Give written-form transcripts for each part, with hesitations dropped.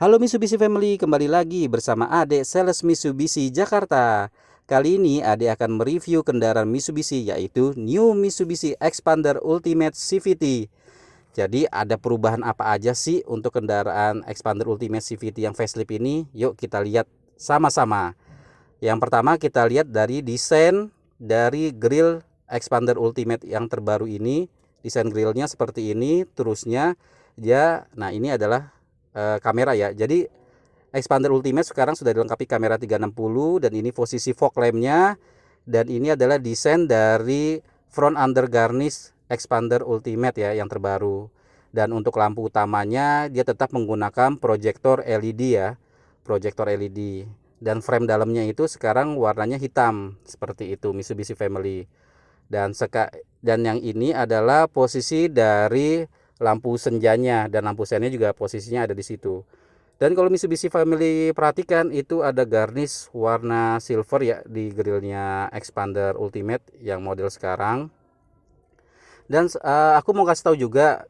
Halo Mitsubishi Family, kembali lagi bersama Ade Sales Mitsubishi Jakarta. Kali ini Ade akan mereview kendaraan Mitsubishi yaitu New Mitsubishi Xpander Ultimate CVT. Jadi ada perubahan apa aja sih untuk kendaraan Xpander Ultimate CVT yang facelift ini? Yuk kita lihat sama-sama. Yang pertama kita lihat dari desain dari grill Xpander Ultimate yang terbaru ini. Desain grillnya seperti ini, terusnya nah ini adalah kamera ya. Jadi Xpander Ultimate sekarang sudah dilengkapi kamera 360 dan ini posisi fog lampnya, dan ini adalah desain dari front under garnish Xpander Ultimate ya yang terbaru. Dan untuk lampu utamanya dia tetap menggunakan proyektor LED ya, proyektor LED, dan frame dalamnya itu sekarang warnanya hitam seperti itu Mitsubishi Family. Dan yang ini adalah posisi dari lampu senjanya, dan lampu sennya juga posisinya ada di situ. Dan kalau Mitsubishi Family perhatikan itu ada garnish warna silver ya di grillnya Xpander Ultimate yang model sekarang. Dan aku mau kasih tahu juga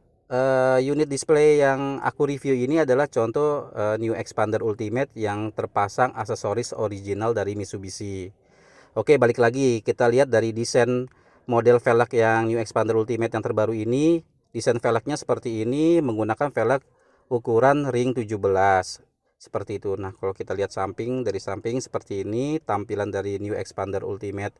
unit display yang aku review ini adalah contoh New Xpander Ultimate yang terpasang aksesoris original dari Mitsubishi. Oke, balik lagi kita lihat dari desain model velg yang New Xpander Ultimate yang terbaru ini. Desain velgnya seperti ini menggunakan velg ukuran ring 17 seperti itu. Nah, kalau kita lihat dari samping seperti ini tampilan dari New Xpander Ultimate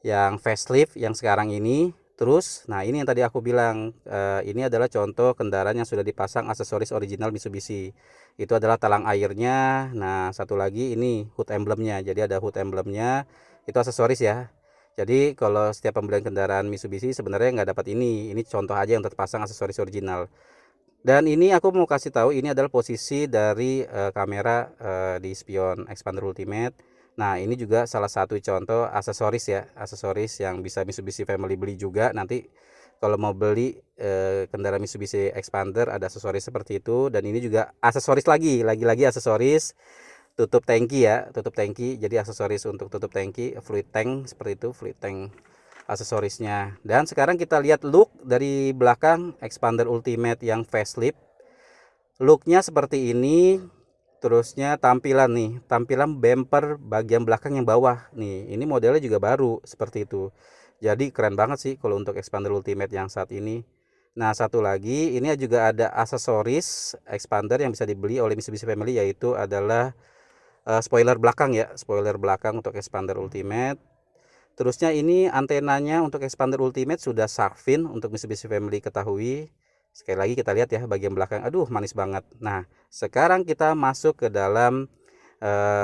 yang facelift yang sekarang ini. Terus, nah ini yang tadi aku bilang, ini adalah contoh kendaraan yang sudah dipasang aksesoris original Mitsubishi. Itu adalah talang airnya. Nah, satu lagi ini hood emblemnya. Jadi ada hood emblemnya, itu aksesoris ya. Jadi kalau setiap pembelian kendaraan Mitsubishi sebenarnya nggak dapat ini. Ini contoh aja yang terpasang aksesoris original. Dan ini aku mau kasih tahu ini adalah posisi dari kamera di spion Xpander Ultimate. Nah, ini juga salah satu contoh aksesoris ya, aksesoris yang bisa Mitsubishi Family beli juga nanti kalau mau beli kendaraan Mitsubishi Xpander ada aksesoris seperti itu. Dan ini juga aksesoris lagi aksesoris tutup tangki ya, tutup tangki. Jadi aksesoris untuk tutup tangki, fluid tank seperti itu, fluid tank aksesorisnya. Dan sekarang kita lihat look dari belakang Xpander Ultimate yang facelift. Looknya seperti ini. Terusnya tampilan bumper bagian belakang yang bawah nih, ini modelnya juga baru seperti itu. Jadi keren banget sih kalau untuk Xpander Ultimate yang saat ini. Nah, satu lagi ini juga ada aksesoris Xpander yang bisa dibeli oleh Mitsubishi Family, yaitu adalah spoiler belakang ya, spoiler belakang untuk Xpander Ultimate. Terusnya ini antenanya untuk Xpander Ultimate sudah shark fin untuk Mitsubishi Family ketahui. Sekali lagi kita lihat ya bagian belakang, aduh manis banget. Nah, sekarang kita masuk ke dalam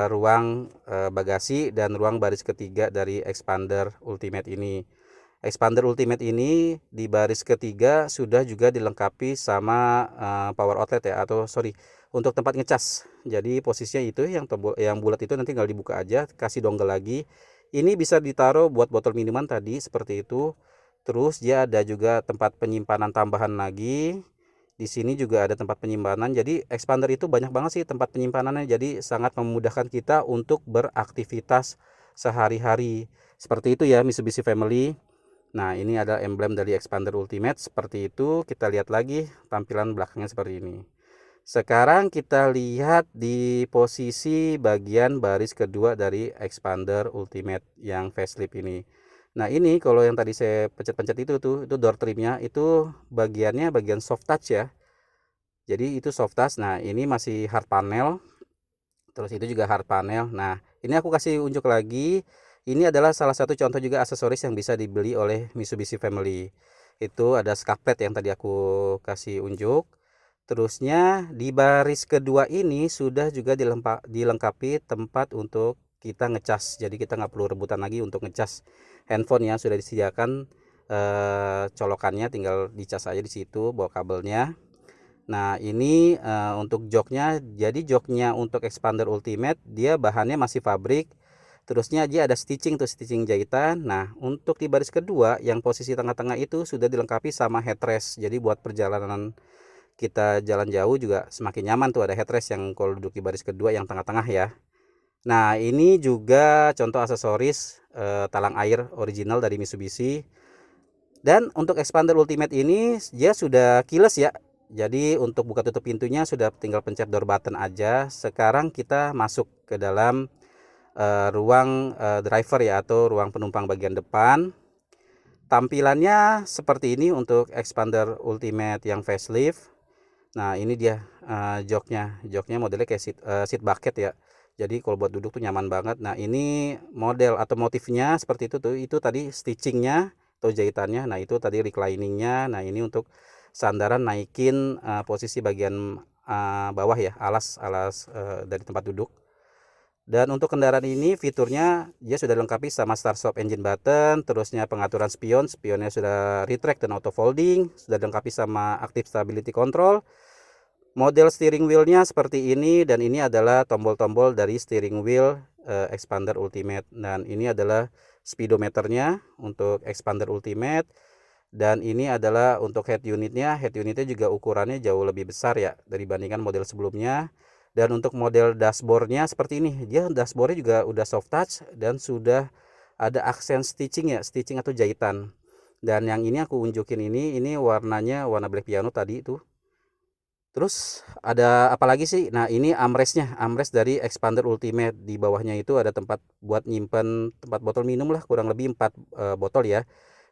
ruang bagasi dan ruang baris ketiga dari Xpander Ultimate ini. Xpander Ultimate ini di baris ketiga sudah juga dilengkapi sama power outlet ya, atau sorry, untuk tempat ngecas. Jadi posisinya itu yang bulat itu nanti tinggal dibuka aja, kasih dongle lagi. Ini bisa ditaruh buat botol minuman tadi seperti itu. Terus dia ada juga tempat penyimpanan tambahan lagi. Di sini juga ada tempat penyimpanan. Jadi Xpander itu banyak banget sih tempat penyimpanannya. Jadi sangat memudahkan kita untuk beraktivitas sehari-hari. Seperti itu ya Mitsubishi Family. Nah, ini ada emblem dari Xpander Ultimate seperti itu. Kita lihat lagi tampilan belakangnya seperti ini. Sekarang kita lihat di posisi bagian baris kedua dari Xpander Ultimate yang facelift ini. Nah, ini kalau yang tadi saya pencet-pencet itu door trimnya itu bagian soft touch ya. Jadi itu soft touch. Nah, ini masih hard panel. Terus itu juga hard panel. Nah, ini aku kasih unjuk lagi. Ini adalah salah satu contoh juga aksesoris yang bisa dibeli oleh Mitsubishi Family. Itu ada scarpet yang tadi aku kasih unjuk. Terusnya di baris kedua ini sudah juga dilengkapi tempat untuk kita ngecas. Jadi kita nggak perlu rebutan lagi untuk ngecas handphone ya. Sudah disediakan colokannya, tinggal dicas aja di situ bawa kabelnya. Nah, ini untuk joknya. Jadi joknya untuk Xpander Ultimate dia bahannya masih fabrik. Terusnya dia ada stitching jahitan. Nah, untuk di baris kedua yang posisi tengah-tengah itu sudah dilengkapi sama headrest. Jadi buat perjalanan kita jalan jauh juga semakin nyaman tuh, ada headrest yang kalau duduk di baris kedua yang tengah-tengah ya. Nah, ini juga contoh aksesoris talang air original dari Mitsubishi. Dan untuk Xpander Ultimate ini dia sudah keyless ya. Jadi untuk buka tutup pintunya sudah tinggal pencet door button aja. Sekarang kita masuk ke dalam ruang driver ya, atau ruang penumpang bagian depan. Tampilannya seperti ini untuk Expander Ultimate yang facelift. Nah ini dia joknya modelnya kayak seat bucket ya. Jadi kalau buat duduk tuh nyaman banget. Nah ini model atau motifnya seperti itu tuh. Itu tadi stitchingnya atau jahitannya. Nah itu tadi recliningnya. Nah ini untuk sandaran naikin posisi bagian bawah ya, alas dari tempat duduk. Dan untuk kendaraan ini fiturnya dia sudah dilengkapi sama start stop engine button, terusnya pengaturan spionnya sudah retract dan auto folding, sudah dilengkapi sama active stability control. Model steering wheelnya seperti ini, dan ini adalah tombol-tombol dari steering wheel Expander Ultimate. Dan ini adalah speedometernya untuk Expander Ultimate. Dan ini adalah untuk head unitnya juga ukurannya jauh lebih besar ya dibandingkan model sebelumnya. Dan untuk model dashboardnya seperti ini, dia dashboardnya juga udah soft touch dan sudah ada aksen stitching ya, stitching atau jahitan. Dan yang ini aku unjukin ini warnanya warna black piano tadi itu. Terus ada apa lagi sih? Nah ini armrestnya, armrest dari Expander Ultimate. Di bawahnya itu ada tempat buat nyimpen tempat botol minum lah, kurang lebih 4 botol ya.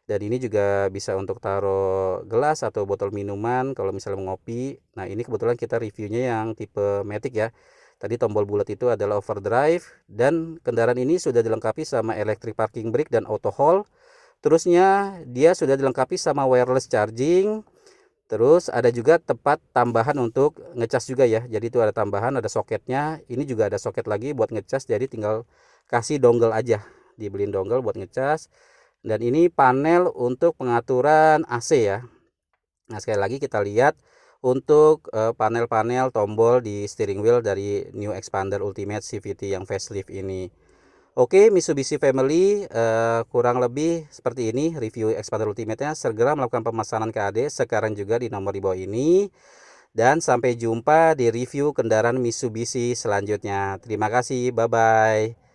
Dan ini juga bisa untuk taruh gelas atau botol minuman kalau misalnya ngopi. Nah ini kebetulan kita reviewnya yang tipe Matic ya. Tadi tombol bulat itu adalah overdrive, dan kendaraan ini sudah dilengkapi sama electric parking brake dan auto hold. Terusnya dia sudah dilengkapi sama wireless charging. Terus ada juga tempat tambahan untuk ngecas juga ya. Jadi itu ada tambahan, ada soketnya. Ini juga ada soket lagi buat ngecas. Jadi tinggal kasih dongle aja. Dibeliin dongle buat ngecas. Dan ini panel untuk pengaturan AC ya. Nah sekali lagi kita lihat untuk panel-panel tombol di steering wheel dari New Expander Ultimate CVT yang facelift ini. Oke, Mitsubishi Family, kurang lebih seperti ini review Expander Ultimate-nya. Segera melakukan pemesanan ke Ade sekarang juga di nomor di bawah ini. Dan sampai jumpa di review kendaraan Mitsubishi selanjutnya. Terima kasih, bye-bye.